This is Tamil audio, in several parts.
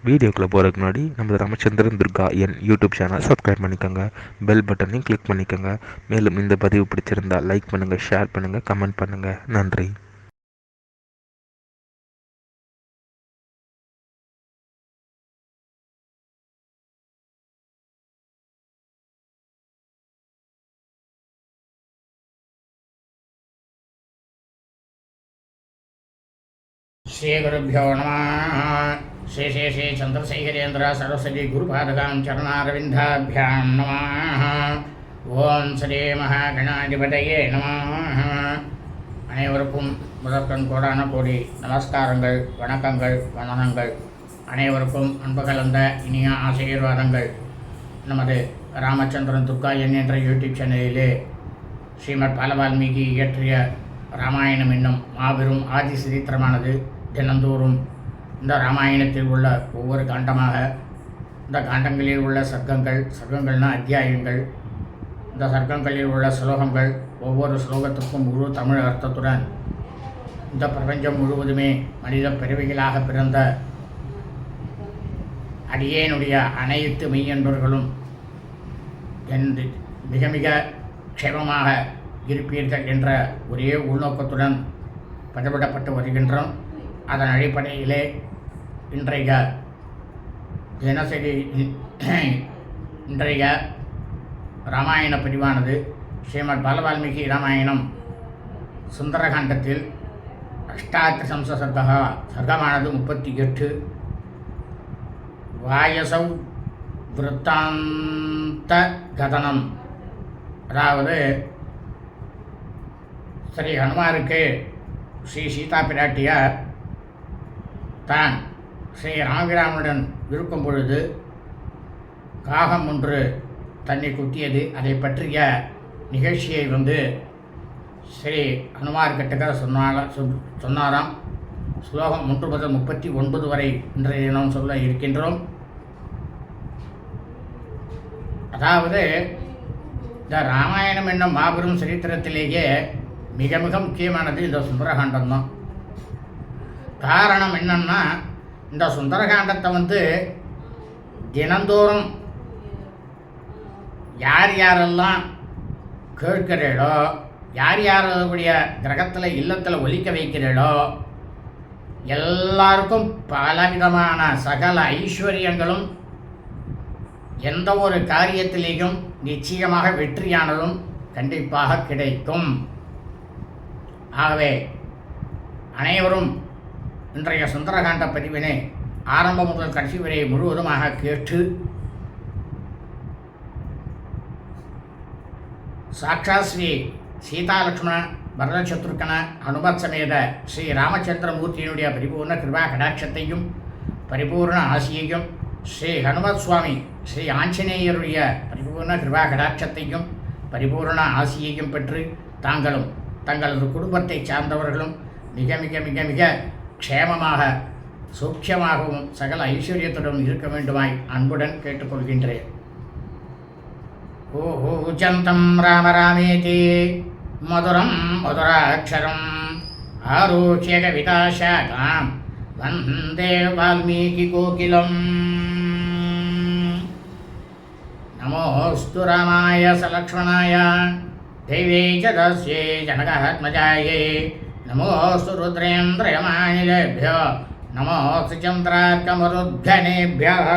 வீடியோக்குள்ளே போகிறதுக்கு முன்னாடி நம்ம Ramachandran Durga YouTube channel subscribe பண்ணிக்கோங்க, பெல் பட்டனையும் கிளிக் பண்ணிக்கோங்க. மேலும் இந்த பதிவு பிடிச்சிருந்தால் லைக் பண்ணுங்கள், ஷேர் பண்ணுங்கள், கமெண்ட் பண்ணுங்கள். நன்றி. श्रीगुरुभ्यो नमः। श्री श्री श्री चंद्रशेखरेन्द्र सरस्वती गुरुपादकां चरणारविन्दाभ्यां नमः। ஓம் ஸ்ரீ மகாகணாதிபதியே நமः. அனைவருக்கும் முதற்கண் கோடான கோடி நமஸ்காரங்கள், வணக்கங்கள், வந்தனங்கள். அனைவருக்கும் அன்பு கலந்த இனிய ஆசீர்வாதங்கள். நமது ராமச்சந்திரன் துர்கா என்ற யூடியூப் சேனலிலே ஸ்ரீமத் பாலவால்மீகி இயற்றிய ராமாயணம் என்னும் மாபெரும் ஆதி சரித்திரமானது தினந்தோறும் இந்த ராமாயணத்தில் உள்ள ஒவ்வொரு காண்டமாக, இந்த காண்டங்களில் உள்ள சர்க்கங்கள்னா அத்தியாயங்கள், இந்த சர்க்கங்களில் உள்ள ஸ்லோகங்கள், ஒவ்வொரு ஸ்லோகத்திற்கும் முழு தமிழ் அர்த்தத்துடன் இந்த பிரபஞ்சம் முழுவதுமே மனித பிறவிகளாக பிறந்த அடியேனுடைய அனைத்து மெய்யன்பர்களும் என்று மிக மிக க்ஷேமமாக இருப்பீர்கள் என்ற ஒரே உள்நோக்கத்துடன் பதிவிடப்பட்டு வருகின்றோம். அதன் அடிப்படையிலே இன்றைய தினசரி இன்றைய ராமாயண பிரிவானது ஸ்ரீமத் பாலவால்மீகி ராமாயணம் சுந்தரகாண்டத்தில் அஷ்டாத்ரிசம்ச சர்க்கமானது 38. வாயசௌ விருத்தாந்த கதனம், அதாவது ஸ்ரீ ஹனுமாருக்கு ஸ்ரீ சீதா பிராட்டியார் தான் ஸ்ரீ ராமபிராமனுடன் இருக்கும் பொழுது காகம் ஒன்று தன்னை குத்தியது, அதை பற்றிய நிகழ்ச்சியை ஸ்ரீ ஹனுமார் கிட்டக்க சொன்னாராம். ஸ்லோகம் 1 முதல் 39 வரை இன்றைய தினம் சொல்ல இருக்கின்றோம். அதாவது இந்த ராமாயணம் என்னும் மாபெரும் சரித்திரத்திலேயே மிக மிக முக்கியமானது இந்த சுந்தரகாண்டம் தான். காரணம் என்னன்னா, இந்த சுந்தரகாண்டத்தை தினந்தோறும் யார் யாரெல்லாம் கேட்கிறீளோ, யார் யாருடைய கிரகத்தில் இல்லத்தில் ஒலிக்க வைக்கிறீளோ எல்லாருக்கும் பலவிதமான சகல ஐஸ்வர்யங்களும், எந்த ஒரு காரியத்திலேயும் நிச்சயமாக வெற்றியானதும் கண்டிப்பாக கிடைக்கும். ஆகவே அனைவரும் இன்றைய சுந்தரகாண்ட பதிவினை ஆரம்பம் முதல் கடைசி வரை முழுவதுமாக கேட்டு சாட்சாத் ஸ்ரீ சீதாலட்சுமண பரதசத்ருக்கன அனுமத் சமேத ஸ்ரீ ராமச்சந்திரமூர்த்தியினுடைய பரிபூர்ண கிருபா கடாட்சத்தையும் பரிபூர்ண ஆசியையும், ஸ்ரீ ஹனுமத் சுவாமி ஸ்ரீ ஆஞ்சநேயருடைய பரிபூர்ண கிருபா கடாட்சத்தையும் பரிபூர்ண ஆசியையும் பெற்று தாங்களும் தங்களது குடும்பத்தை சார்ந்தவர்களும் மிக மிக மிக மிக க்ஷேமமாக சௌக்கியமாகவும் சகல ஐஸ்வர்யத்துடன் இருக்க வேண்டுமாய் அன்புடன் கேட்டுக்கொள்கின்றேன். ஊஜந்தம் ராம ராமேதி மதுரம் மதுராட்சரம் ஆரோக்கிய கவிதாசாகாம் வந்தே வால்மீகி கோகிலம். நமோஸ்து ராமாய சலக்ஷ்மணாய दैवे च दस्ये जनकात्मजायै नमोऽस्तु रुद्रेन्द्रयमानिलेभ्यो नमोऽस्तु चन्द्रार्कमरुद्घनेभ्यः.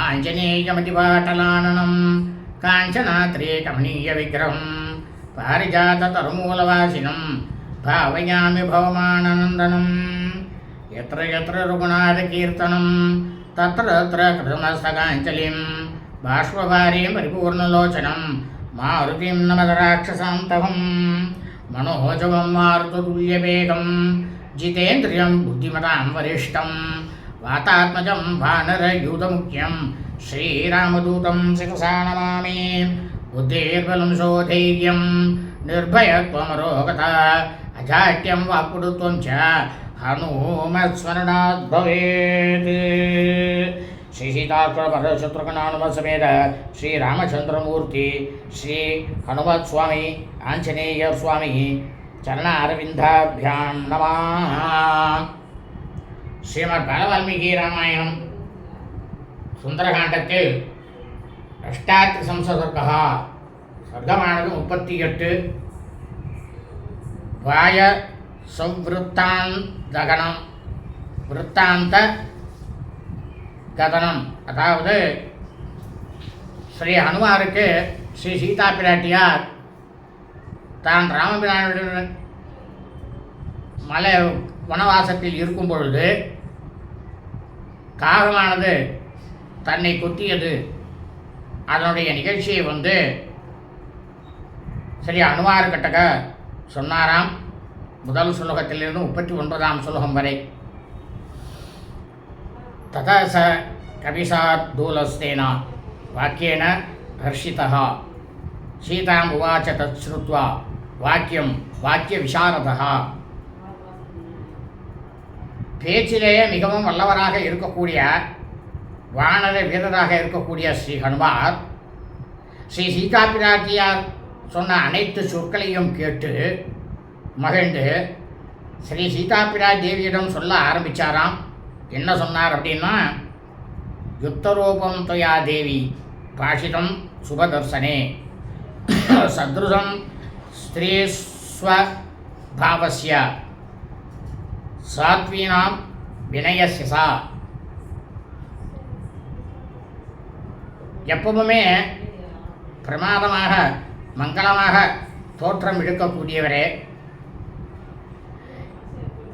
आञ्जनेयमतिपाटलाननं काञ्चनात्रेकमणीयविग्रहं पारिजाततरुमूलवासिनं भावयामि भवमाननन्दनं. यत्र यत्र रघुनाथकीर्तनं तत्र तत्र कृतमस्तकाञ्जलिं बाष्पभारीं परिपूर्णलोचनं मारुतिं नमद राक्षसान्तकं. मनोजवं मारुततुल्यवेगं जितेन्द्रियं बुद्धिमतां वरिष्ठं वातात्मजं वानरयूतमुख्यं श्रीरामदूतं शिरसा नमामि. बुद्धिर्बलं सौधैर्यं निर्भयत्वमरोगता अजाड्यं वाक्पटुत्वं च हनुमत्स्मरणात् भवेत्. श्री सीतात्मशत्रुघ्नानुमत समेत श्री रामचंद्रमूर्ति श्री हनुमत स्वामी आंजनेय स्वामी चरणारविंदाभ्यां नमः. ஸ்ரீமத் பாலவால்மீகி ராமாயணம் சுந்தரகாண்டத்தில் அஷ்டாத்ரிசம்சர்கா சர்க்கமானது 38. வாய சவ்ருத்தாந்தகனம் விருத்தாந்த கதனம், அதாவது ஸ்ரீ ஹனுமாருக்கு ஸ்ரீ சீதா பிராட்டியார் தான் ராமபிரானுடன் மலை வனவாசத்தில் இருக்கும் பொழுது காகமானது தன்னை கொத்தியது, அதனுடைய நிகழ்ச்சியை சரி ஹனுமார்கிட்டக சொன்னாராம். முதல் சுலோகத்திலிருந்து 39ஆம் சுலோகம் வரை. ததா ச கபிசார்தூலஸ்தேன வாக்கியேன ஹர்ஷிதः சீதாம் உவாச்ச தத் ஸ்ருத்வா வாக்கியம் வாக்கிய விசாரதः. பேச்சிலேயே மிகவும் வல்லவராக இருக்கக்கூடிய வானர வீரராக இருக்கக்கூடிய ஸ்ரீ ஹனுமார் ஸ்ரீ சீதா பிராட்டியார் சொன்ன அனைத்து சொற்களையும் கேட்டு மகிழ்ந்து ஸ்ரீ சீதா பிராட்டி தேவியிடம் சொல்ல ஆரம்பித்தாராம். என்ன சொன்னார் அப்படின்னா, யுத்தரூபம் தொயா தேவி பாஷிதம் சுபதர்சனே சத்ருசம் ஸ்திரீஸ்வபாவஸ்ய சாத்வீனாம் வினயஸ்ய சா. எப்பவுமே பிரமாதமாக மங்களமாக தோற்றம் எடுக்கக்கூடியவரே,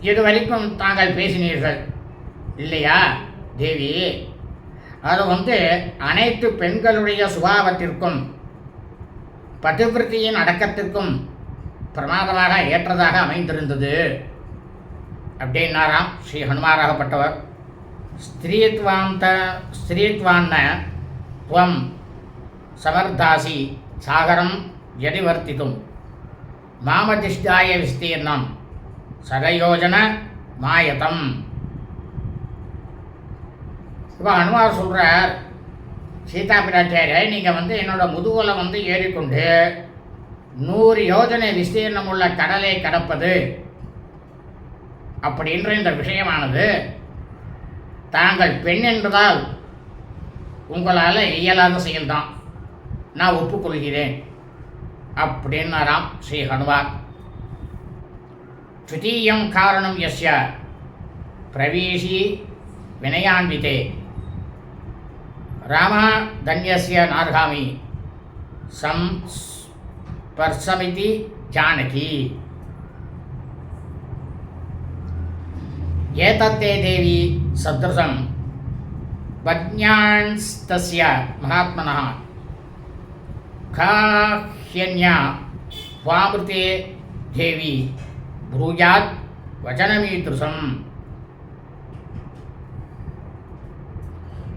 இதுவரைக்கும் தாங்கள் பேசினீர்கள் இல்லையா தேவி, அது அனைத்து பெண்களுடைய சுபாவத்திற்கும் பதிவிருத்தியின் அடக்கத்திற்கும் பிரமாதமாக ஏற்றதாக அமைந்திருந்தது அப்படின்னாராம் ஸ்ரீ ஹனுமாராகப்பட்டவர். ஸ்திரீத்வான்ன துவம் சமர்த்தாசி சாகரம் யதிவர்த்தித்தும் மாமதிஷ்டாய விஸ்தீர்ணம் சதயோஜன மாயதம். இப்போ ஹனுமார் சொல்கிறார், சீதா பிராட்டியாரே, நீங்கள் என்னோட முதுகுல ஏறிக்கொண்டு 100 யோஜனை விஸ்தீர்ணம் உள்ள கடலை கடப்பது அப்படின்ற இந்த விஷயமானது தாங்கள் பெண் என்பதால் உங்களால் இயலாத செயல்தான், நான் ஒப்புக்கொள்கிறேன் அப்படின்னாராம் ஸ்ரீ ஹனுமார். த்விதீயம் காரணம் யஸ்ய பிரவீஷி வினயான்விதே ராமா தன்யஸ்ய நார்காமி சம்ஸ்பர்சமிதி ஜானகி. ஏதத்தே தேவி சத்ருசம் பஜ்ஞான்ஸ்தஸ்ய மகாத்மனः காஹ்யன்யா வாமிருதே தேவி ப்ரூயாத் வச்சனமீத்ருசம்.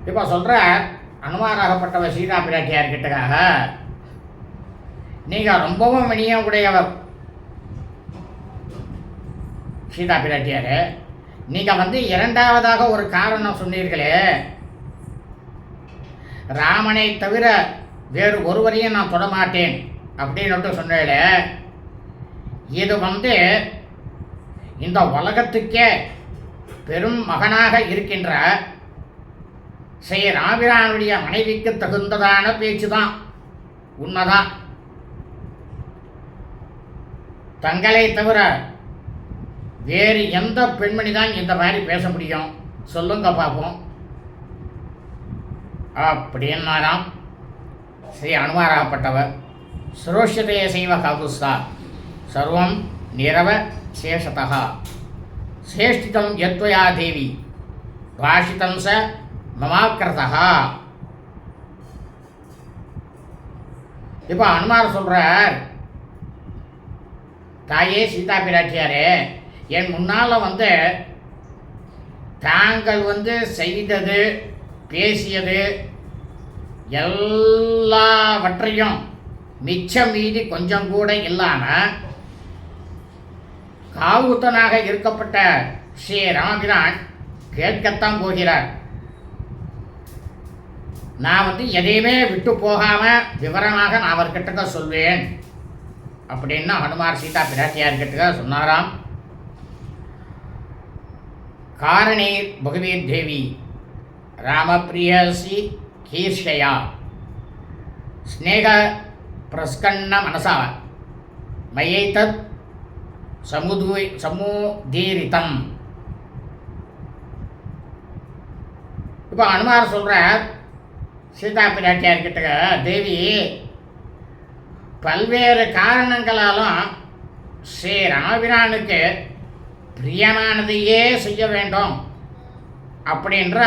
இப்போ சொல்கிற அனுமாராகப்பட்டவர் சீதா பிராட்டியார்கிட்டக்காக, நீங்கள் ரொம்பவும் வினியம் உடையவர் சீதா பிராட்டியார், நீங்கள் இரண்டாவதாக ஒரு காரணம் சொன்னீர்களே, ராமனை தவிர வேறு ஒருவரையும் நான் தொடமாட்டேன் அப்படின்னு சொன்னேன். இது இந்த உலகத்துக்கே பெரும் மகனாக இருக்கின்ற ஸ்ரீ ராபிரானுடைய மனைவிக்கு தகுந்ததான பேச்சு தான், உண்மைதான். தங்களை தவிர வேறு எந்த பெண்மணி தான் இந்த மாதிரி பேச முடியும் சொல்லுங்க பார்ப்போம் அப்படின்னாராம் ஸ்ரீ அனுமாராகப்பட்டவர். சுரோஷதைய செய்வ காகுஸ்தா சர்வம் நிரவ சேஷதா சேஷ்டிதம் யத்வயா தேவி பாஷிதம் ச மமாக்கிரதா. இப்போ அனுமார் சொல்கிறார், தாயே சீதா பிராட்டியாரே, என் முன்னால் தாங்கள் செய்தது பேசியது எல்லாவற்றையும் மிச்சம் மீதி கொஞ்சம் கூட இல்லாமல் காவுத்தனாக இருக்கப்பட்ட ஸ்ரீ ராமபிரான் கேட்கத்தான் போகிறார். நான் எதையுமே விட்டு போகாமல் விவரமாக நான் அவர்கிட்ட சொல்வேன் அப்படின்னு ஹனுமார் சீதா பிராட்டியார்கிட்ட சொன்னாராம். காரணீர் பகவீர் தேவி ராமப்பிரியசி கீர்ஷயா ஸ்நேக பிரஸ்கன்ன மனசா மயைதத் சமுதீரிதம். இப்போ அனுமார் சொல்கிறார் சீதா பிராட்டியார்கிட்ட, தேவி பல்வேறு காரணங்களாலும் ஸ்ரீ ராமபிரானுக்கு பிரியமானதையே செய்ய வேண்டும் அப்படின்ற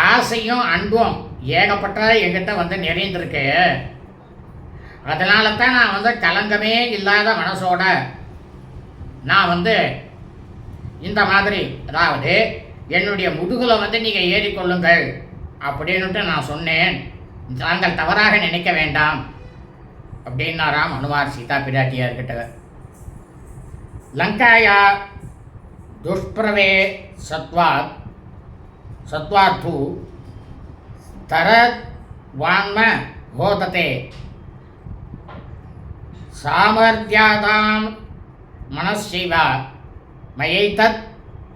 ஆசையும் அன்பும் ஏகப்பட்ட என்கிட்ட வந்து நிறைந்திருக்கு. அதனால தான் நான் வந்து கலங்கமே இல்லாத மனசோட நான் வந்து இந்த மாதிரி, அதாவது என்னுடைய முதுகில் வந்து நீங்கள் ஏறிக்கொள்ளுங்கள் அப்படின்னுட்டு நான் சொன்னேன். தாங்கள் தவறாக நினைக்க வேண்டாம் அப்படின்னாராம் அனுமார் சீதா பிராட்டியார்கிட்ட. லங்காயா துஷ்பிரவே சத்வாத்து தரத் வான்ம ஹோததே சாமர்த்தியாதாம் மனசைவ மயைதத்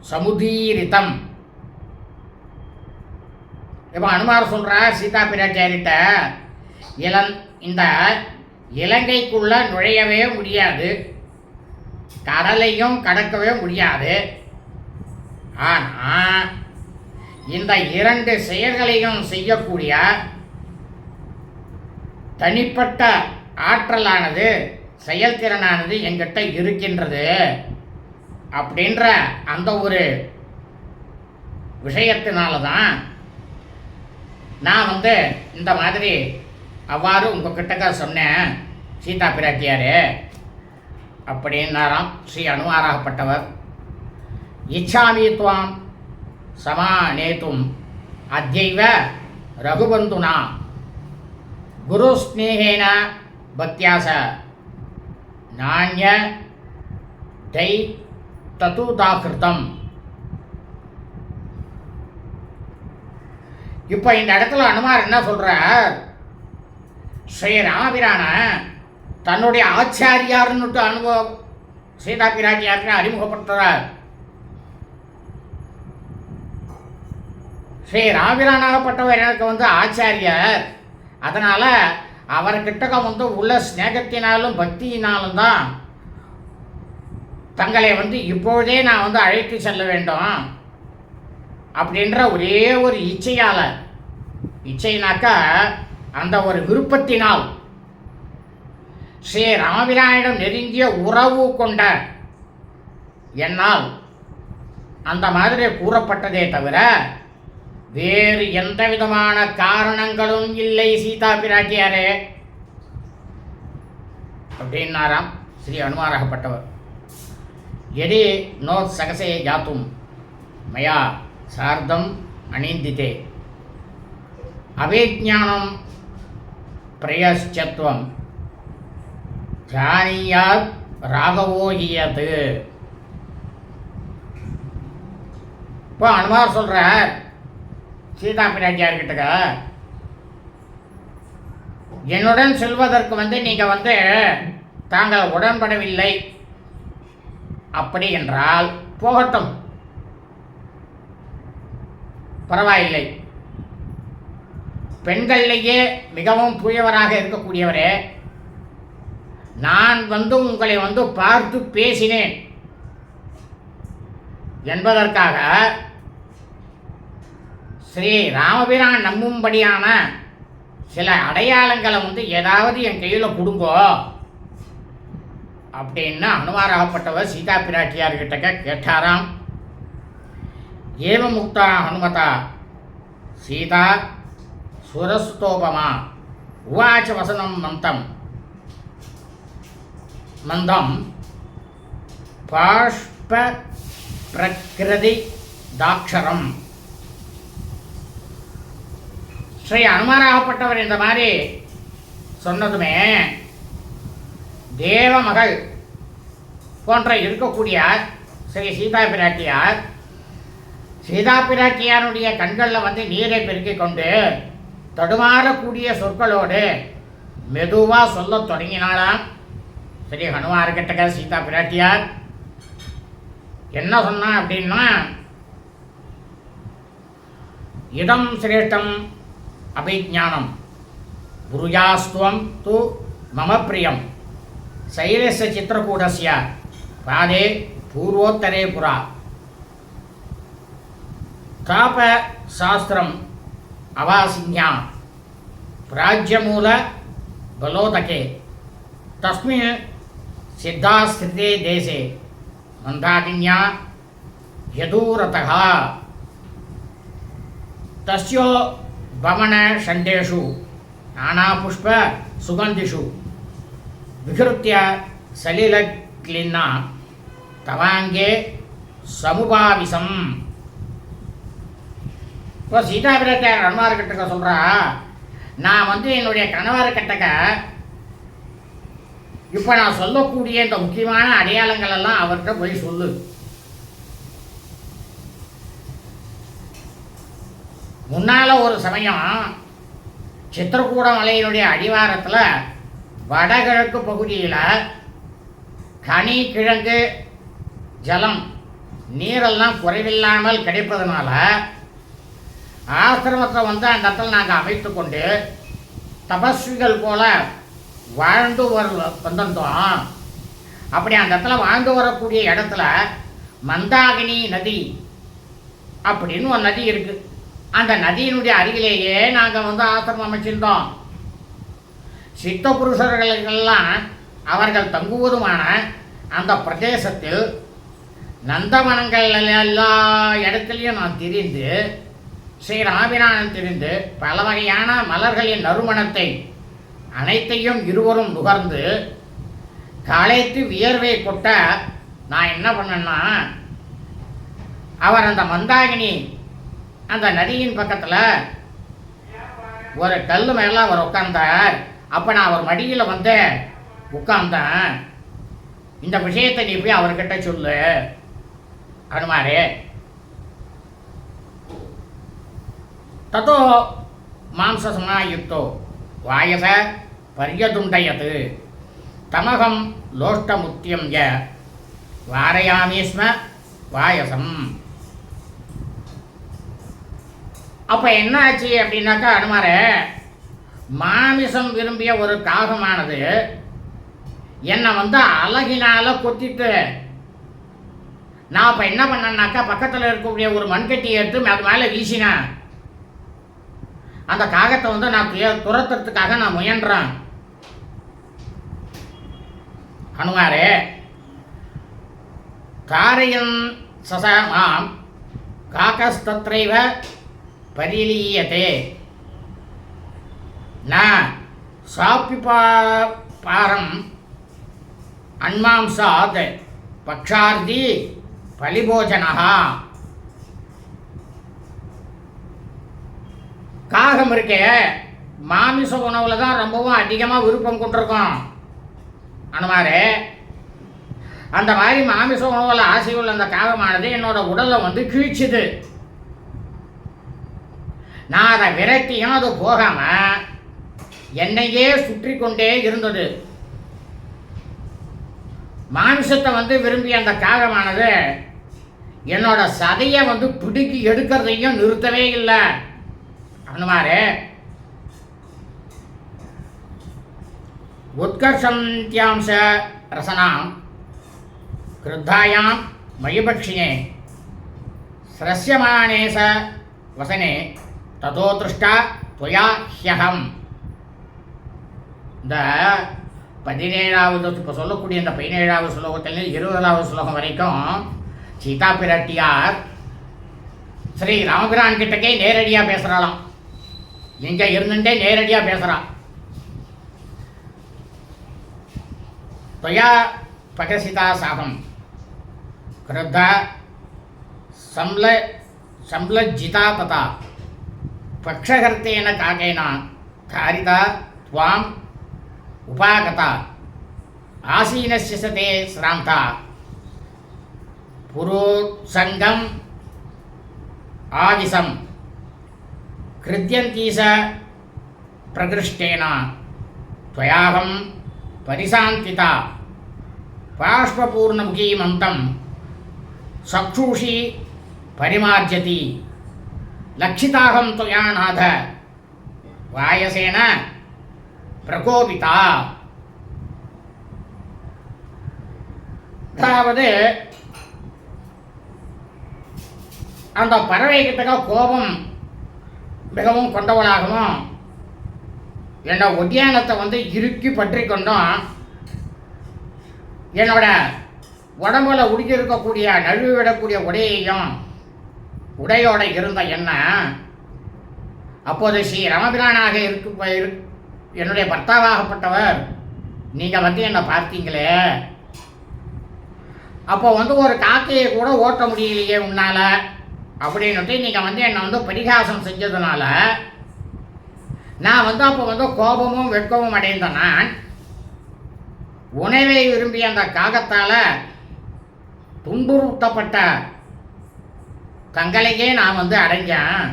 சமுதீரிதம். இப்போ அனுமார் சொல்கிறார் சீதா பிராட்டியார்கிட்ட, இந்த இலங்கைக்குள்ள நுழையவே முடியாது, கடலையும் கடக்கவே முடியாது. ஆனால் இந்த இரண்டு செயல்களையும் செய்யக்கூடிய தனிப்பட்ட ஆற்றலானது, செயல்திறனானது என்கிட்ட இருக்கின்றது அப்படின்ற அந்த ஒரு விஷயத்தினால தான் நான் வந்து இந்த மாதிரி அவ்வாறு உங்ககிட்ட சொன்னேன் சீதா பிராட்டியார் அப்படின்னாராம் ஸ்ரீ அனுமாராகப்பட்டவர். இச்சாமி துவாம் சமானேதும் அத்யைவ ரகுபந்துனா குருஸ்நேகேன பக்தியாச நாண்ய தை ததுதாகிருதம். இப்போ இந்த இடத்துல அனுமார் என்ன சொல்கிறார், ஸ்ரீ ராமபிரான தன்னுடைய ஆச்சாரியார்னுட்டு அனுபவம் சீதா பிராட்டியாருக்கு அறிமுகப்படுத்துகிறார். ஸ்ரீ ராமபிரானாகப்பட்டவர் எனக்கு வந்து ஆச்சாரியர், அதனால் அவர்கிட்ட வந்து உள்ள ஸ்நேகத்தினாலும் பக்தியினாலும் தான் தங்களை வந்து இப்பொழுதே நான் வந்து அழைத்து செல்ல வேண்டும் அப்படின்ற ஒரே ஒரு இச்சைனாக்கா அந்த ஒரு விருப்பத்தினால் ஸ்ரீ ராமபிரானிடம் நெருங்கிய உறவு கொண்ட என்னால் அந்த மாதிரி கூறப்பட்டதே தவிர வேறு எந்த விதமான காரணங்களும் இல்லை சீதா பிராட்டியாரே அப்படின்னாராம் ஸ்ரீ அனுமாராகப்பட்டவர். எதி நோ சகசே ஜாத்தும் மயா சார்தம் அனிந்திதே அவேஜ்ஞானம் பிரயஷ்சத்வம் ஜானியாத் ராகவோகியது. இப்போ அனுமார் சொல்கிறார் சீதா பிராட்டியார்கிட்ட, என்னுடன் செல்வதற்கு வந்து நீங்கள் வந்து தாங்கள் உடன்படவில்லை அப்படி என்றால் போகட்டும், பரவாயில்லை. பெண்களிலேயே மிகவும் தூயவராக இருக்கக்கூடியவரே, நான் வந்து உங்களை வந்து பார்த்து பேசினேன் என்பதற்காக ஸ்ரீ ராமபிரான் நம்பும்படியான சில அடையாளங்களை வந்து ஏதாவது என் கையில் கொடுங்கோ அப்படின்னு அனுமாராகப்பட்டவர் சீதா பிராட்டியார்கிட்ட கேட்டாராம். ஏவ முக்தா ஹனுமதா சீதா சுரஸ்தோபமா உவாச்ச வசனம் மந்தம் பாஷ்ப பிரகிருதி தாட்சரம். ஸ்ரீ அனுமாராகப்பட்டவர் இந்த மாதிரி சொன்னதுமே தேவமகள் போன்ற இருக்கக்கூடிய ஸ்ரீ சீதா பிராட்டியாருடைய கண்களில் வந்து நீரை பெருக்கிக் கொண்டு தடுமாறக்கூடிய சொற்களோடு மெதுவாக சொல்ல தொடங்கினாலாம் ஸ்ரீ ஹனுமார்கிட்ட சீதா பிராட்டியார். என்ன சொன்னான் அப்படின்னா, இதம் சிரேஷ்டம் அபிஜானம் புருஜாஸ்துவம் து மம பிரியம் சைரஸ்ய சித்திரகூடஸ்ய பாதே பூர்வோத்தரே புரா தாப சாஸ்திரம் அவாசிஞா பிராஜ்யமூல பலோதகே தஸ்மின் சித்தாஸ்திதே தேசே மந்தாகின்யா யதூரதः தஸ்யோ வமன ஷண்டேஷு நானாபுஷ்ப சுகந்திஷு விகிருத்ய சலிலக்லின்னா தவாங்கே சமுபாவிசம். இப்போ சீதாபிரத்தை ரன்மார்கிட்ட சொல்கிறா, நான் வந்து என்னுடைய கணவர்கிட்டக்க இப்போ நான் சொல்லக்கூடிய இந்த முக்கியமான அடையாளங்கள் எல்லாம் அவர்கிட்ட போய் சொல்லு. முன்னால் ஒரு சமயம் சித்திரகூட மலையினுடைய அடிவாரத்தில் வடகிழக்கு பகுதியில் கனி கிழங்கு ஜலம் நீரெல்லாம் குறைவில்லாமல் கிடைப்பதனால ஆசிரமத்தை வந்து அந்த இடத்துல நாங்கள் அமைத்து கொண்டு தபஸ்விகள் போல வாழ்ந்து வந்தோம். அப்படி அந்த இடத்துல வாழ்ந்து வரக்கூடிய இடத்துல மந்தாகினி நதி அப்படின்னு ஒரு நதி இருக்குது. அந்த நதியினுடைய அருகிலேயே நாங்கள் வந்து ஆசிரமம் அமைச்சிருந்தோம். சித்த புருஷர்களுக்கெல்லாம் அவர்கள் தங்குவதுமான அந்த பிரதேசத்தில் நந்தவனங்கள் எல்லா இடத்துலையும் நான் திரிந்து ஸ்ரீராமிராணன் திரிந்து பல வகையான மலர்களின் நறுமணத்தை அனைத்தையும் இருவரும் நுகர்ந்து களைத்து வியர்வை கொட்ட நான் என்ன பண்ணேன்னா, அவர் அந்த மந்தாகினி அந்த நதியின் பக்கத்தில் ஒரு கல் மேலே அவர் உட்கார்ந்தார். அப்போ நான் அவர் மடியில் வந்து உட்கார்ந்தேன். இந்த விஷயத்தை நீ போய் அவர்கிட்ட சொல்லு அனுமாரே. தத்தோ மாம்சசமாயுக்தோ வாயச பர்யதுண்டயத் தமகம் லோஷ்டமுத்தியம் ய வாரயாமி ஸ்ம வாயசம். அப்போ என்ன ஆச்சு அப்படின்னாக்கா, அனுமார மாமிசம் விரும்பிய ஒரு காகமானது என்னை வந்து அழகினால கொத்திட்டு, நான் இப்போ என்ன பண்ணேன்னாக்கா பக்கத்தில் இருக்கக்கூடிய ஒரு மண்கட்டி எடுத்து அது மேலே வீசினேன். அந்த காகத்தை வந்து நான் துரத்துறதுக்காக நான் முயன்றேன். ஹனுமாரே தாரையன் சசமாம் காகஸ்தத்ரைவ பரிலீயதே ந சாப்பிபாரம் அன்மாம்சாத் பக்ஷார்த்தி பலிபோஜனஹா. காகம் இருக்கே மாமிச உணவில் தான் ரொம்பவும் அதிகமாக விருப்பம் கொண்டிருக்கோம் அனுமாரே. அந்த மாதிரி மாமிச உணவில் ஆசை உள்ள அந்த காகமானது என்னோட உடலை வந்து கிழிச்சுது. நான் அதை விரட்டியும் அது போகாமல் என்னையே சுற்றி கொண்டே இருந்தது. மாமிசத்தை வந்து விரும்பிய அந்த காகமானது என்னோட சதையை வந்து பிடுக்கி எடுக்கிறதையும் நிறுத்தவே இல்லை அனுமாரே. உத்கர்ஷந்தியாம்ச ரசனாம் கிருத்தாயாம் மயிபக்ஷினே ஸ்ரஸ்யமானே ச வசனே ததோ திருஷ்டா துவயா ஹ்யஹம். இந்த 17வது இப்போ சொல்லக்கூடிய இந்த 17வது ஸ்லோகத்தில் 20வது ஸ்லோகம் வரைக்கும் சீதா பிராட்டியார் ஸ்ரீ ராமபிரான் கிட்டக்கே நேரடியாக பேசுகிறாளாம். இங்கே இருந்துட்டே நேரடியாக பேசுகிறான். துவயா பகசிதா சாகம் கிருத்தா சம்லஜ்ஜிதா ததா பக்ஷகர்த்தேன காகேன தாரிதா துவாம் உபாகதா ஆசீனஸ்ய சதே ஸ்ராந்தா புரோத்சங்கம் ஆவிசம் கிருத்யந்தி ச பிரகிருஷ்டேன त्वयाहं परिशान्तिता बाष्पपूर्णमुखीमन्तं சக்ஷூஷி பரிமார்ஜதி லக்ஷிதாகம் துயா நாத வாயசேன பிரகோபிதா. அதாவது அந்த பறவை கிட்ட கோபம் மிகவும் கொண்டவளாகவும் என்னோட உத்தியானத்தை இறுக்கி பற்றி கொண்டும் என்னோட உடம்புல உடுக்கியிருக்கக்கூடிய நழுவி விடக்கூடிய உடையோட இருந்த என்ன அப்போது ஸ்ரீ ராமபிரானாக என்னுடைய பர்த்தாவாகப்பட்டவர் நீங்கள் என்னை பார்த்தீங்களே, அப்போ ஒரு காக்கையை கூட ஓட்ட முடியலையே உன்னால் அப்படின்னுட்டு நீங்கள் என்னை பரிகாசம் செஞ்சதுனால நான் அப்போ கோபமும் வெட்கமும் அடைந்த நான் உணவை விரும்பிய அந்த காகத்தால் துன்புறுத்தப்பட்ட தங்களையே நான் அடைஞ்சேன்.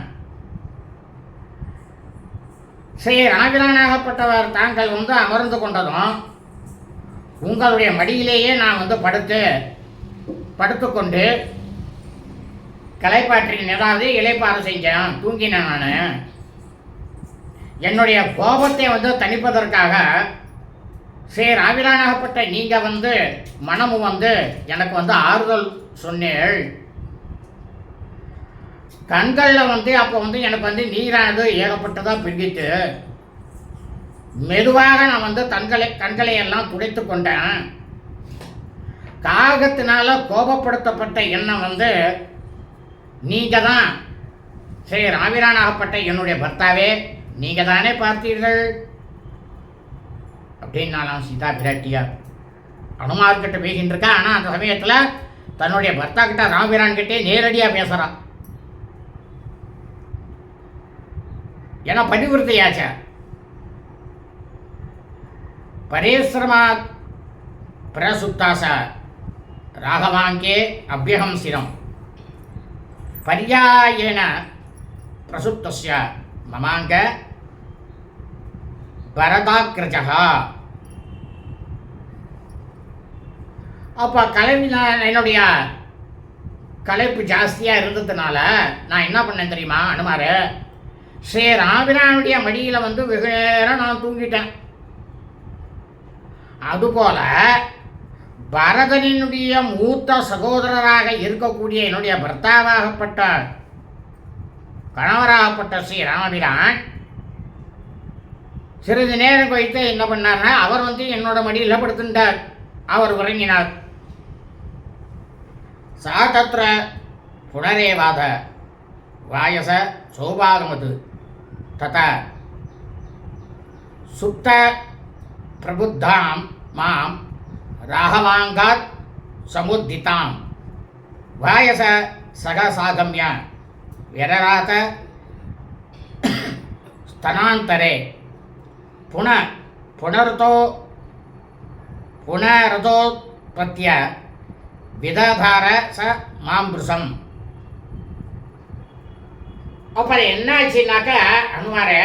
ஸ்ரீ ராமபிரானாகப்பட்டவர் தாங்கள் அமர்ந்து கொண்டதும் உங்களுடைய மடியிலேயே நான் படுத்துக்கொண்டு களைப்பாற்றினேன், ஏதாவது இளைப்பாறு செஞ்சேன், தூங்கினேன். நான் என்னுடைய கோபத்தை தணிப்பதற்காக ஸ்ரீ ராமபிரானாகப்பட்ட நீங்கள் மனமும் எனக்கு ஆறுதல் சொன்னேள். கண்களில் அப்போ எனக்கு நீரானது ஏகப்பட்டதாக பிரிக்கிட்டு மெதுவாக நான் கண்களை எல்லாம் துடைத்து கொண்டேன். காகத்தினால கோபப்படுத்தப்பட்ட என்னை நீங்கள் தான் ஸ்ரீ ராமபிரானாகப்பட்ட என்னுடைய பர்த்தாவே, நீங்கள் தானே பார்த்தீர்கள் அப்படின்னாலாம் சீதா பிராட்டியார். அனுமார்கிட்ட பேசிகிட்டு இருக்கா. ஆனால் அந்த சமயத்தில் தன்னுடைய பர்த்தா கிட்ட ராமபிரான்கிட்டே நேரடியாக பேசுகிறான். ஏன்னா பதிவிருத்தையாச்ச பரேஸ்ரமாத் பிரசுப்தாச ராகவாங்கே அபியஹம்சிரம் பர்யாயேன பிரசுப்தஸ்ய மமாங்க பரதாக்ரஜா. அப்போ என்னுடைய களைப்பு ஜாஸ்தியாக இருந்ததுனால நான் என்ன பண்ணேன் தெரியுமா அனுமார், ஸ்ரீ ராமபிரானுடைய மடியில் வெகு நேரம் நான் தூங்கிட்டேன். அதுபோல பரதனினுடைய மூத்த சகோதரராக இருக்கக்கூடிய என்னுடைய பர்த்தாவாகப்பட்ட கணவராகப்பட்ட ஸ்ரீ ராமபிரான் சிறிது நேரம் கழித்து என்ன பண்ணார்னா அவர் என்னோட மடியில் படுத்துட்டார். அவர் உறங்கினார். சா தத்ர புனரேவாத வாயச சௌபாகமது ததா சுப்த பிரபுத்தாம் மாம் ராகவாங்காத் சமுத்திதாம் வாயச சகசாகம்ய விரராத ஸ்தனாந்தரே புனரதோத்பத்திய விததார ச மாம்புருஷம். அப்புறம் என்னாச்சுனாக்கா அனுமாரே,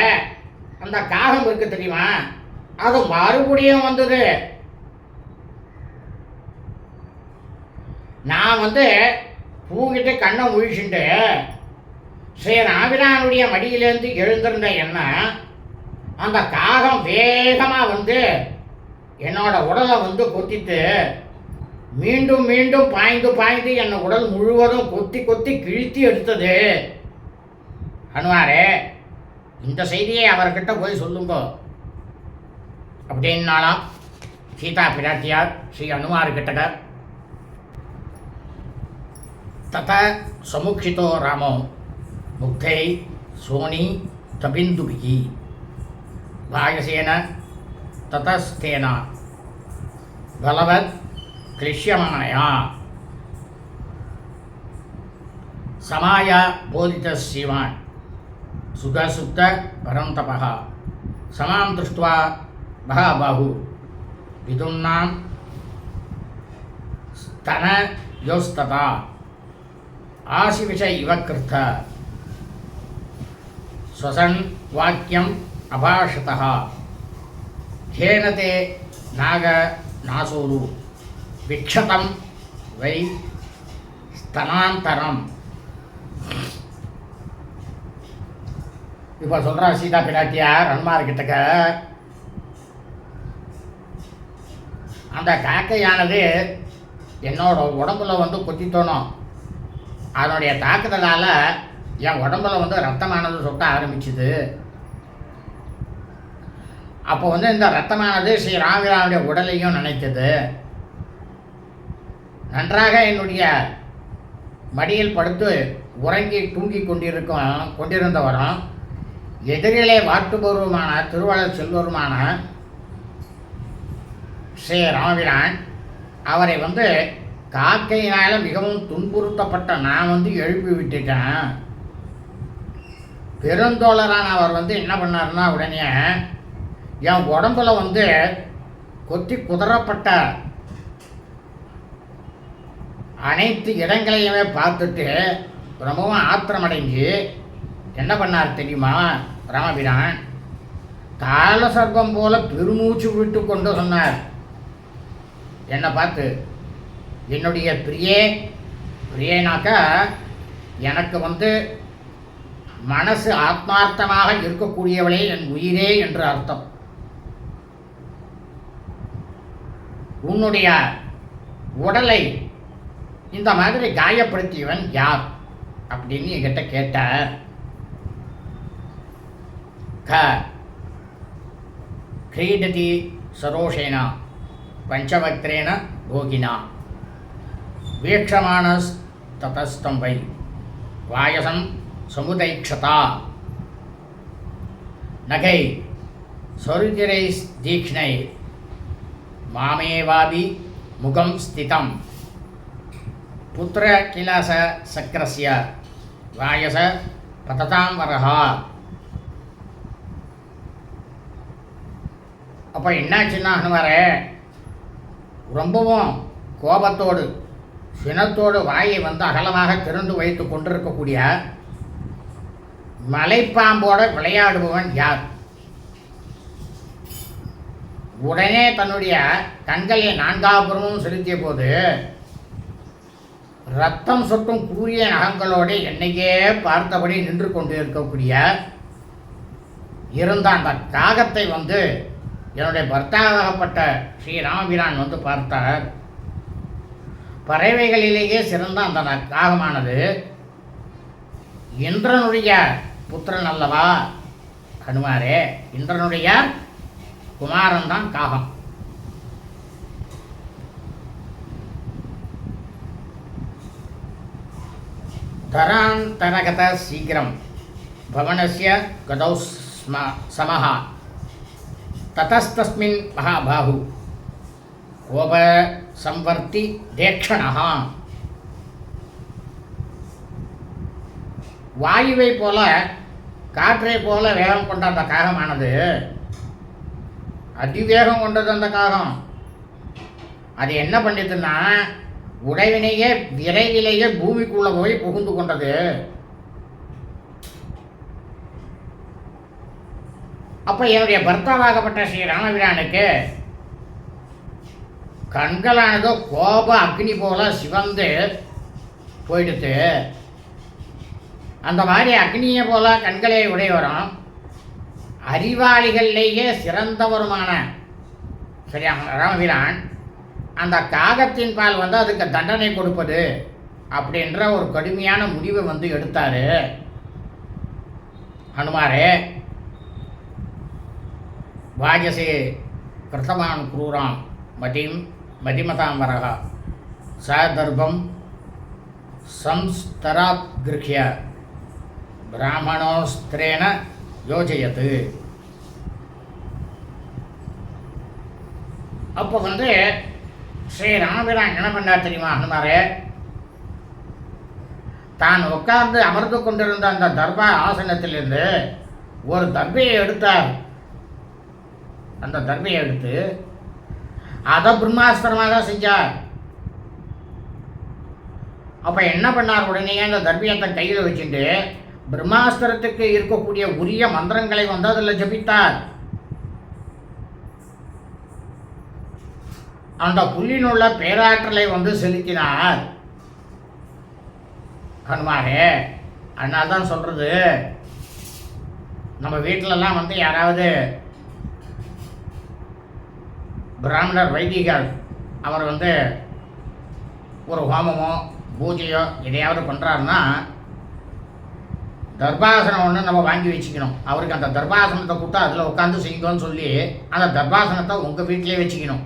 அந்த காகம் இருக்கு தெரியுமா, அது மறுபடியும் வந்தது. நான் பூங்கிட்டு கண்ணை முழிச்சுட்டு ஸ்ரீ ராமபிரானுடைய மடியிலேருந்து எழுந்திருந்த என்ன அந்த காகம் வேகமாக என்னோட உடலை கொத்திட்டு மீண்டும் மீண்டும் பாய்ந்து பாய்ந்து என் உடல் முழுவதும் கொத்தி கொத்தி கிழித்து எடுத்தது. அனுமாரே, இந்த செய்தியை அவர்கிட்ட போய் சொல்லுங்க அப்படின்னாலாம் சீதா பிராட்டியார் ஸ்ரீ அனுமார்கிட்ட. தத சமுக்ஷிதோ ராமோ முக்தை சோனி தபிந்துபிகி வாயசேன ததஸ்தேன பலவத் கிளிஷ்யமானயா சமாய போதித ஸ்ரீவான் சுகசுப்த பரந்தபः சமாம் திருஷ்ட்வா மகாபாஹு விதும்னாம் ஸ்தனயோஸ்ததா ஆசிவிஷ இவ கிருத்த ஸ்வசன் வாக்கியம் அபாஷதः கேனதே நாக நாசோரு விக்ஷதம் வை ஸ்தனாந்தரம். இப்போ சொல்கிறா சீதா பிராட்டியார் ஹனுமார்கிட்டக்க, அந்த காக்கையானது என்னோட உடம்புல கொத்தித்தோணும். அதனுடைய தாக்குதலால் என் உடம்புல ரத்தமானது சொட்ட ஆரம்பிச்சுது. அப்போ இந்த ரத்தமானது ஸ்ரீ ராமபிரானுடைய உடலையும் நினைத்தது. நன்றாக என்னுடைய மடியில் படுத்து உறங்கி தூங்கி கொண்டிருந்தவரும் எதிரிலே வாட்டுபூர்வமான திருவள்ளுவர் செல்வருமான ஸ்ரீ ராமபிரான் அவரை காக்கையினால் மிகவும் துன்புறுத்தப்பட்ட நான் எழுப்பி விட்டுட்டேன். பெருந்தோழரான அவர் என்ன பண்ணாருன்னா, உடனே என் உடம்புல கொத்தி குதறப்பட்ட அனைத்து இடங்களையுமே பார்த்துட்டு ரொம்பவும் ஆத்திரமடைஞ்சு என்ன பண்ணார் தெரியுமா ராமபிரான்? தாள சர்ப்பம் போல பெருமூச்சு விட்டு கொண்டு சொன்னார், என்னை பார்த்து, என்னுடைய பிரியேனாக்கா எனக்கு மனசு ஆத்மார்த்தமாக இருக்கக்கூடியவளே என் உயிரே என்று அர்த்தம். உன்னுடைய உடலை இந்த மாதிரி காயப்படுத்தியவன் யார் அப்படின்னு என்கிட்ட கேட்டார். கிரீடதி சரோஷேனா பஞ்சவக்திரேன போகினா வீக்ஷமானஸ் ததஸ்தம் வை வாயசம் சமுதைக்ஷதா நகை சொருதிரை தீக்ஷ்ணை மாமேவாபி முகம் ஸ்திதம் புத்திர கிலாச சக்கரஸ்ய வாயச பததாம் வரஹா. அப்போ என்னாச்சுன்னா ஹனுமாரே, ரொம்பவும் கோபத்தோடு சினத்தோடு வாயை அகலமாக திறந்து வைத்து கொண்டிருக்கக்கூடிய மலைப்பாம்போட விளையாடுபவன் யார்? உடனே தன்னுடைய கண்களை நான்காபுரமும் செலுத்திய போது ரத்தம் சொட்டும் கூறிய நகங்களோடு என்னைக்கே பார்த்தபடி நின்று கொண்டு இருக்கக்கூடிய இருந்த அந்த காகத்தை என்னுடைய பர்த்தாவாகப்பட்ட ஸ்ரீ ராமபிரான் பார்த்தார். பறவைகளிலேயே சிறந்த அந்த காகமானது இந்திரனுடைய புத்திரன் அல்லவா ஹனுமாரே? இந்திரனுடைய குமாரன் தான் காகம். தராந்தரகத சீக்கிரம் பவனஸ்ய கதௌ சமஹ ததஸ்தஸ்மின் மகாபாஹு கோப சம்வர்த்தி தேக்ஷணஹ. வாயுவை போல காற்றை போல வேகம் கொண்ட அந்த காகமானது, அதிவேகம் கொண்டது அந்த காகம். அது என்ன பண்ணிதுன்னா, உடைவினையே விரைவிலேயே பூமிக்குள்ள போய் புகுந்து கொண்டது. அப்ப என்னுடைய பர்த்தாவாகப்பட்ட ஸ்ரீ ராமபிரானுக்கு கண்களானதோ கோப அக்னி போல சிவந்து போயிடுத்து. அந்த மாதிரி அக்னியை போல கண்களை உடையவரும் அறிவாளிகளிலேயே சிறந்தவருமான சரி ராமபிரான் அந்த காகத்தின் பால் அதுக்கு தண்டனை கொடுப்பது அப்படின்ற ஒரு கடுமையான முடிவை எடுத்தார். ஹனுமாரே, வாஜசே கிருத்தமான் குரூராம் மதிமதாம் வரகா சதர்பம் சம்ஸ்தராத் கிருஹ்ய பிராமணோஸ்திரேன யோஜயத்து. அப்போ ஸ்ரீ ராமபிரான் என்ன பண்ணார் தெரியுமா ஹனுமாரே? தான் உட்கார்ந்து அமர்ந்து கொண்டிருந்த அந்த தர்பா ஆசனத்திலிருந்து ஒரு தர்பையை எடுத்தார். அந்த தர்பையை எடுத்து அதை பிரம்மாஸ்திரமாக தான் செஞ்சார். அப்போ என்ன பண்ணார்? உடனே அந்த தர்பையை தன் கையில் வச்சுட்டு பிரம்மாஸ்திரத்துக்கு இருக்கக்கூடிய உரிய மந்திரங்களை அதில் ஜபித்தார். அந்த புல்லினுள்ள பேராற்றலை செலுத்தினார். ஹனுமாரே. அதனால தான் சொல்கிறது, நம்ம வீட்டிலலாம் வந்து யாராவது பிராமணர் வைதிகர் அவர் வந்து ஒரு ஹோமமோ பூஜையோ எதையாவது பண்ணுறாருன்னா தர்பாசனம் ஒன்று நம்ம வாங்கி வச்சுக்கணும். அவருக்கு அந்த தர்பாசனத்தை கூப்பிட்டு அதில் உட்காந்து செய்யுங்கன்னு சொல்லி அந்த தர்பாசனத்தை உங்கள் வீட்டிலே வச்சுக்கணும்.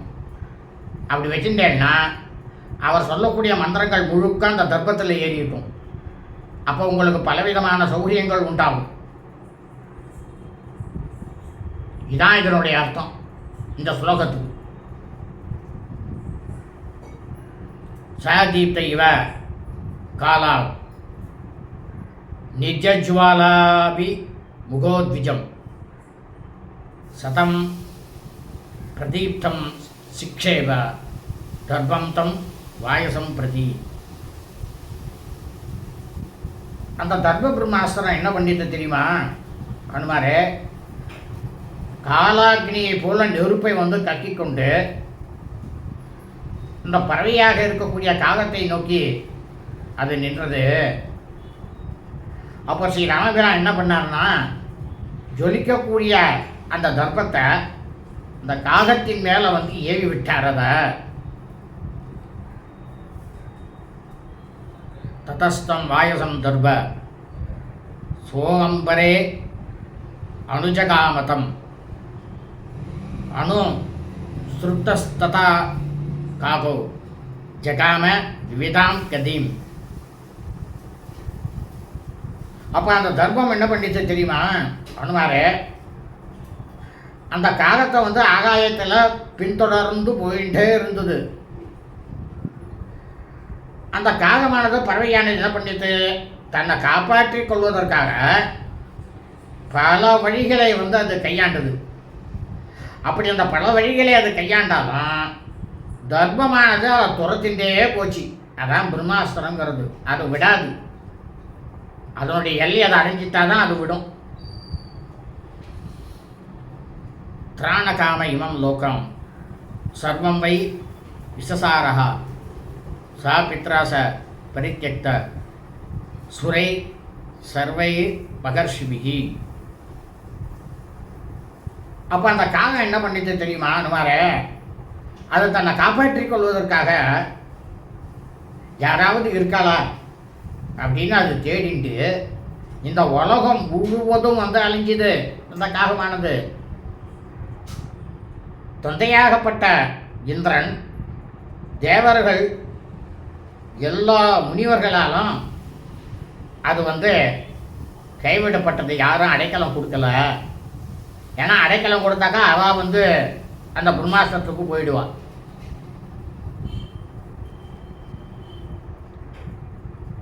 அப்படி வச்சுட்டேன்னா அவர் சொல்லக்கூடிய மந்திரங்கள் முழுக்க அந்த தர்ப்பத்தில் ஏறியிருக்கும். அப்போ உங்களுக்கு பலவிதமான சௌகரியங்கள் உண்டாகும். இதான் இதனுடைய அர்த்தம் இந்த ஸ்லோகத்துக்கு. சதீப்த இவ காலா நிஜஜ்வாலாபி முகோத்விஜம் சதம் பிரதீப்தம் சிக்ஷேவ தர்பம் தம் வாயசம் பிரதி. அந்த தர்ப பிரம்மாஸ்திரம் என்ன பண்ணிட்டு தெரியுமா அனுமாரே? காலாக்னியை போல நெருப்பை வந்து கக்கிக்கொண்டு இந்த பறவையாக இருக்கக்கூடிய காகத்தை நோக்கி அது நின்றது. அப்போ ஸ்ரீ ராமபிரான் என்ன பண்ணார்னா, ஜொலிக்கக்கூடிய அந்த தர்ப்பத்தை இந்த காகத்தின் மேலே வந்து ஏவி விட்டார். அதை ததஸ்தம் வாயசம் தர்ப சோகம்பரே அனுஜகாமதம் அணு ஸ்ருப்தஸ்ததா காகோ ஜகாம விவிதாம் கதீம். அப்போ அந்த தர்பம் என்ன பண்ணிச்சு தெரியுமா அனுமாரே? அந்த காகத்தை வந்து ஆகாயத்தில் பின்தொடர்ந்து போயிட்டே இருந்தது. அந்த காகமானது பறவையானது என்ன பண்ணிட்டு தன்னை காப்பாற்றிக் கொள்வதற்காக பல வழிகளை வந்து அது கையாண்டது. அப்படி அந்த பல வழிகளை அது கையாண்டாலும் தர்மமானது அதை துரத்தின்றே போச்சு. அதான் பிரம்மாஸ்திரங்கிறது. அது விடாது. அதனுடைய எல்லை அதை அடைஞ்சிட்டா தான் அது விடும். திராணகாம இமம் லோகம் சர்வம் வை விசசாரஹா சா பித்ராச பரித்யக்த சுரை சர்வை மகர்ஷிபிகி. அப்போ அந்த காகம் என்ன பண்ணிட்டு தெரியுமா அனுமாரே? அது தன்னை காப்பாற்றிக் கொள்வதற்காக யாராவது இருக்காளா அப்படின்னு அது தேடிட்டு இந்த உலகம் முழுவதும் வந்து அழிஞ்சுது. இந்த காகமானது தொந்தையாகப்பட்ட இந்திரன், தேவர்கள், எல்லா முனிவர்களாலும் அது வந்து கைவிடப்பட்டது. யாரும் அடைக்கலம் கொடுக்கல. ஏன்னா அடைக்கலம் கொடுத்தாக்கா அவள் வந்து அந்த பிரம்மாஸ்திரத்துக்கு போயிடுவாள்.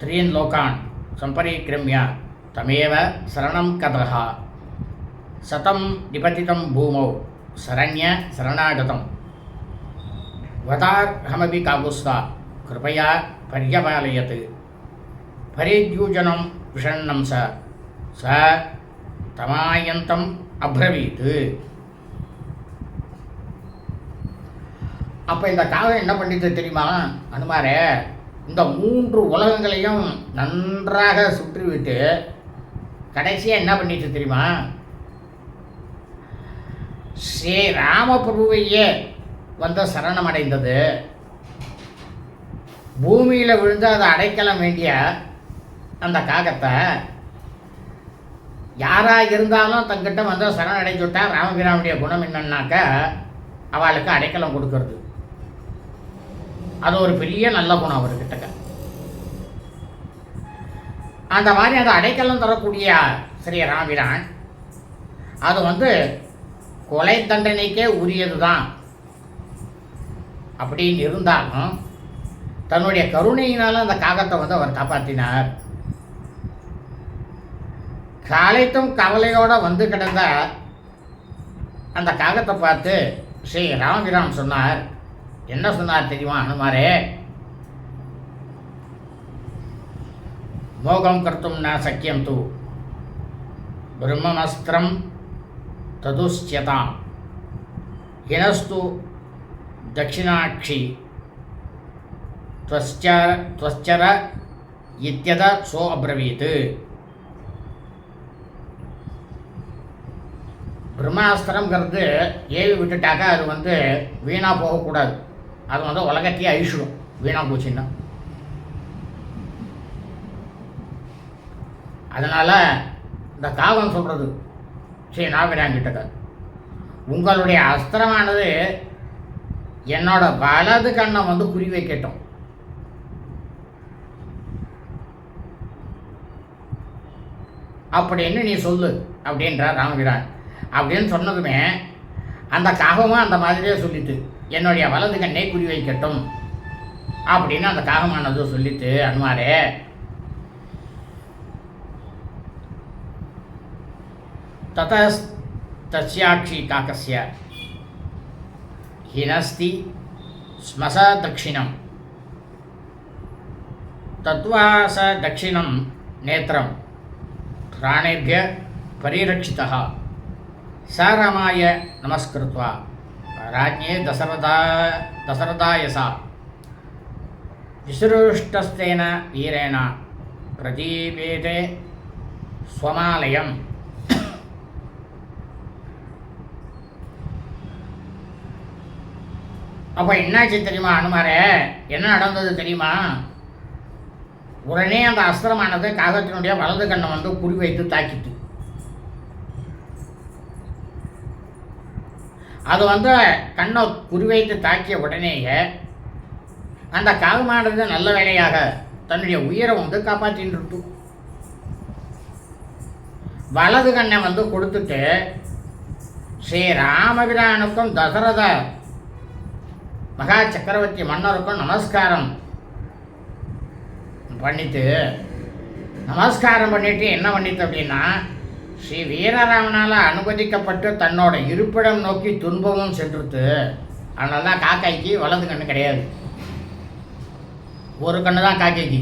த்ரீன் லோகான் சம்பரிக்கிரமிய தமேவ சரணம் கதஹா சதம் நிபதிதம் பூமௌ சரண்ய சரணாகதம் வதார்ஹமபி காகுஸ்தா கிருபையா பர்யபாலயத் பரித்யூஜனம் விஷண்ணம் ச தமாயந்தம் அப்ரவீத். அப்போ இந்த காகம் என்ன பண்ணிட்டு தெரியுமா அனுமாரே? இந்த 3 உலகங்களையும் நன்றாக சுற்றிவிட்டு கடைசியாக என்ன பண்ணிட்டு தெரியுமா, ஸ்ரீ ராமபிரபுவையே வந்து சரணம் அடைந்தது. பூமியில் விழுந்து அதை அடைக்கலம் வேண்டிய அந்த காகத்தை யாராக இருந்தாலும் தங்கிட்ட வந்து சரணடைஞ்சுட்டா ராமபிரானுடைய குணம் என்னன்னாக்க அவளுக்கு அடைக்கலம் கொடுக்கறது. அது ஒரு பெரிய நல்ல குணம் அவர்கிட்ட. அந்த மாதிரி அந்த அடைக்கலம் தரக்கூடிய ஸ்ரீ ராமபிரான் அது வந்து கொலை தண்டனைக்கே உரியது தான். அப்படின்னு இருந்தாலும் தன்னுடைய கருணையினாலும் அந்த காகத்தை வந்து அவர் காப்பாற்றினார். காலைத்தும் கவலையோடு வந்து கிடந்த அந்த காகத்தை பார்த்து ஸ்ரீ ராமபிரான் சொன்னார். என்ன சொன்னார் தெரியுமா அனுமாரே? மோகம் கர்த்தும் ந சக்கியம் தூ பிரம்மமஸ்திரம் ததுஷ்யதாம் ஹினஸ்து தட்சிணாட்சி त्वश्चर இத்யத சோ அப்ரவீத். பிரம்மாஸ்திரம்ங்கிறது ஏவி விட்டுட்டாக்கா அது வீணாக போகக்கூடாது. அது உலகத்தையே அழிச்சிடும் வீணாக போச்சுன்னா. அதனால் இந்த காகம் சொல்கிறது சரி நாவிராங்கிட்ட, உங்களுடைய அஸ்திரமானது என்னோட வலது கண்ணை குறி வைக்கட்டும். அப்படின்னு நீ சொல்லு அப்படின்றார் ராமபிரான். அப்படின்னு சொன்னதுமே அந்த காகமும் அந்த மாதிரியே சொல்லிட்டு என்னுடைய வலது கண்ணை குறி வைக்கட்டும் அப்படின்னு அந்த காகமானது சொல்லிட்டு, அனுமாரே தஸ்யாட்சி காக்கஸ்ய ஹினஸ்தி ஸ்மச தட்சிணம் தத்வாச தட்சிணம் நேத்திரம் பிராணேபிய பரிரட்சிதः ச ராமாய நமஸ்கிருத்வா ராஜ்ஞே தசரதாயசா விசுருஷ்டஸ்தேன வீரேண பிரதீபேதே ஸ்வமாலயம். அப்போ என்னாச்சு தெரியுமா அனுமாரே? என்ன நடந்தது தெரியுமா? உடனே அந்த அஸ்திரமானது காகத்தினுடைய வலது கண்ணை குறி வைத்து தாக்கிட்டு, அது கண்ணை குறிவைத்து தாக்கிய உடனேயே அந்த காகமானது நல்ல வேலையாக தன்னுடைய உயிரை காப்பாற்றின்னு வலது கண்ணை கொடுத்துட்டு ஸ்ரீ ராமபிரானுக்கும் தசரத மகா சக்கரவர்த்தி மன்னருக்கும் நமஸ்காரம் பண்ணிட்டு என்ன பண்ணிட்டு அப்படின்னா, ஸ்ரீ வீரராமனால் அனுமதிக்கப்பட்டு தன்னோட இருப்பிடம் நோக்கி துன்பமும் சென்றுட்டு. அதனால தான் காக்காய்க்கு வலது கண்ணு கிடையாது, ஒரு கண்ணு தான் காக்கைக்கு,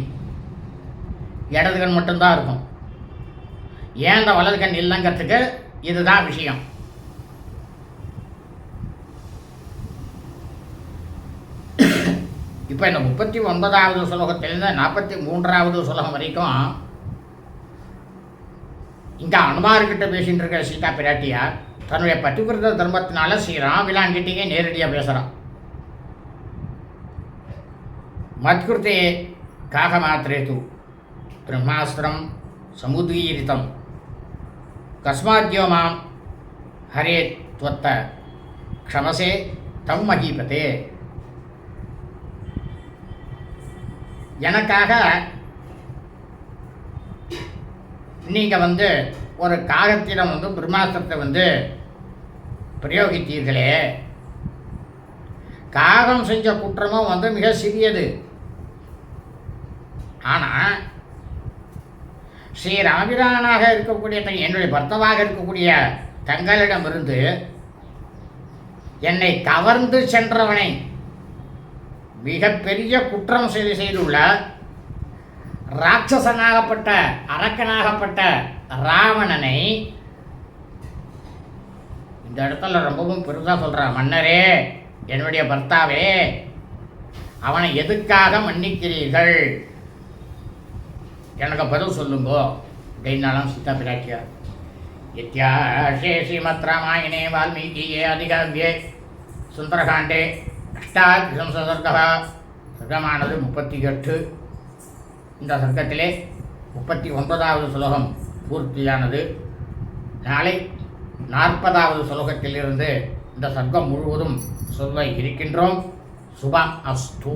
இடது கண் மட்டும்தான் இருக்கும். ஏன் அந்த வலது கண் இல்லைங்கிறதுக்கு இதுதான் விஷயம். இப்போ இந்த 39வது சுலோகத்திலிருந்து 43வது சுலோகம் வரைக்கும் இங்கே அனுமார்கிட்ட பேசிகிட்டு இருக்க சீதா பிராட்டியார் தன்னுடைய பத்திவிரத தர்மத்தினால ஸ்ரீ ராமபிரான்கிட்டேயே நேரடியாக பேசுகிறான். மத்கிருத்தே காகமாத்திரே து பிரம்மாஸ்திரம் சமுதீரிதம் கஸ்மாத்யோ மாம் ஹரே துவத்த க்ஷமசே தம் மகீபதே. எனக்காக நீங்கள் ஒரு காகத்திடம் பிரம்மாஸ்திரத்தை பிரயோகித்தீர்களே, காகம் செஞ்ச குற்றமும் மிக சிறியது. ஆனால் ஸ்ரீ ராமபிரானாக இருக்கக்கூடிய என்னுடைய பர்த்தவாக இருக்கக்கூடிய தங்களிடமிருந்து என்னை கவர்ந்து சென்றவனை, மிகப்பெரிய குற்றம் செய்துள்ள ராட்சசனாகப்பட்ட அரக்கனாகப்பட்ட ராவணனை இந்த இடத்துல ரொம்பவும் பெருசாக சொல்கிறான். மன்னரே, என்னுடைய பர்த்தாவே, அவனை எதுக்காக மன்னிக்கிறீர்கள்? எனக்கு பதில் சொல்லுங்கோ அப்படின்னாலும் சீதா பிராட்டியார். இத்தியாசே ஸ்ரீமத் ராமாயணே வால்மீகியே அதிகாவ்யே சுந்தரகாண்டே அஷ்டாத்ரிசம் சர்க்கா. சர்க்கமானது 38. இந்த சர்க்கத்திலே 39வது சுலோகம் பூர்த்தியானது. நாளை 40வது சுலோகத்திலிருந்து இந்த சர்க்கம் முழுவதும் சொல்ல இருக்கின்றோம். சுபம் அஸ்து.